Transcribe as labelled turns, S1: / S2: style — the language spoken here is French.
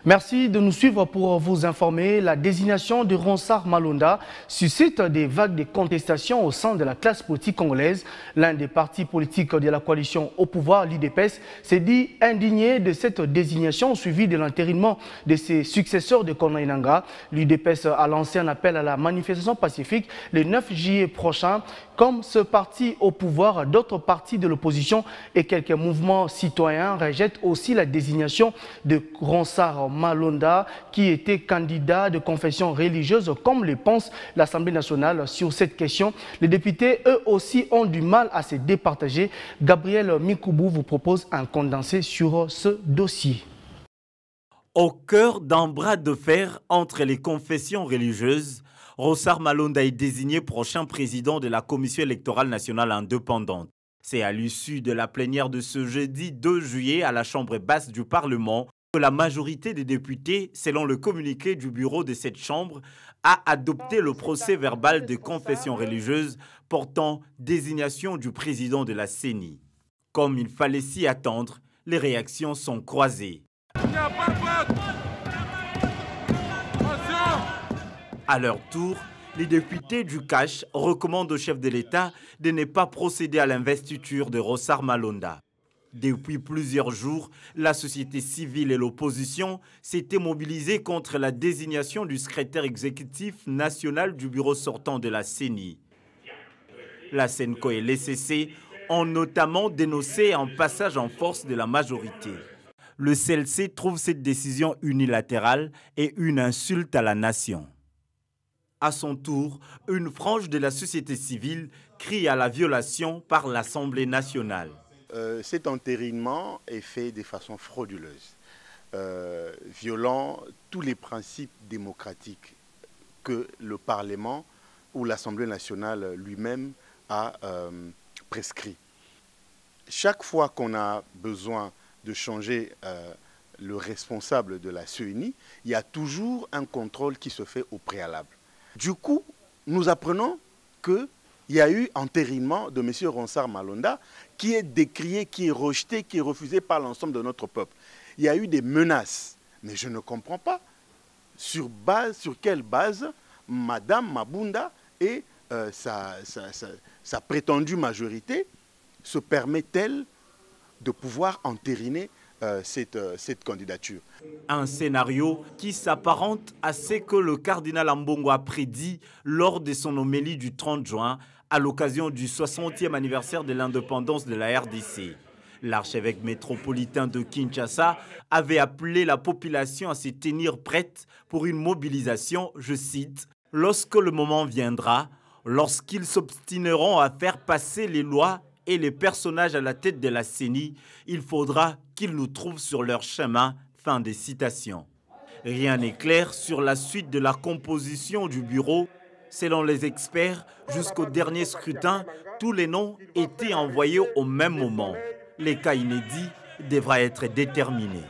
S1: Merci de nous suivre pour vous informer. La désignation de Ronsard Malonda suscite des vagues de contestation au sein de la classe politique congolaise. L'un des partis politiques de la coalition au pouvoir, l'UDPS, s'est dit indigné de cette désignation suivie de l'entérinement de ses successeurs de Corneille Nangaa. L'UDPS a lancé un appel à la manifestation pacifique le 9 juillet prochain. Comme ce parti au pouvoir, d'autres partis de l'opposition et quelques mouvements citoyens rejettent aussi la désignation de Ronsard Malonda, qui était candidat de confession religieuse, comme le pense l'Assemblée nationale sur cette question. Les députés, eux aussi, ont du mal à se départager. Gabriel Mikoubou vous propose un condensé sur ce dossier.
S2: Au cœur d'un bras de fer entre les confessions religieuses, Ronsard Malonda est désigné prochain président de la Commission électorale nationale indépendante. C'est à l'issue de la plénière de ce jeudi 2 juillet à la Chambre basse du Parlement que la majorité des députés, selon le communiqué du bureau de cette Chambre, a adopté le procès verbal de confession religieuse portant désignation du président de la CENI. Comme il fallait s'y attendre, les réactions sont croisées. À leur tour, les députés du CACH recommandent au chef de l'État de ne pas procéder à l'investiture de Ronsard Malonda. Depuis plusieurs jours, la société civile et l'opposition s'étaient mobilisées contre la désignation du secrétaire exécutif national du bureau sortant de la CENI. La SENCO et l'ECC ont notamment dénoncé un passage en force de la majorité. Le CLC trouve cette décision unilatérale et une insulte à la nation. À son tour, une frange de la société civile crie à la violation par l'Assemblée nationale.
S3: Cet entérinement est fait de façon frauduleuse, violant tous les principes démocratiques que le Parlement ou l'Assemblée nationale lui-même a prescrit. Chaque fois qu'on a besoin de changer le responsable de la CENI, il y a toujours un contrôle qui se fait au préalable. Du coup, nous apprenons qu'il y a eu entérinement de M. Ronsard Malonda qui est décrié, qui est rejeté, qui est refusé par l'ensemble de notre peuple. Il y a eu des menaces, mais je ne comprends pas sur quelle base Mme Mabunda et sa prétendue majorité se permet-elle de pouvoir entériner cette candidature.
S2: Un scénario qui s'apparente à ce que le cardinal Ambongo a prédit lors de son homélie du 30 juin à l'occasion du 60e anniversaire de l'indépendance de la RDC. L'archevêque métropolitain de Kinshasa avait appelé la population à se tenir prête pour une mobilisation, je cite, « lorsque le moment viendra, lorsqu'ils s'obstineront à faire passer les lois et les personnages à la tête de la CENI, il faudra qu'ils nous trouvent sur leur chemin. » Fin des citations. Rien n'est clair sur la suite de la composition du bureau. Selon les experts, jusqu'au dernier scrutin, tous les noms étaient envoyés au même moment. Les cas inédits devraient être déterminés.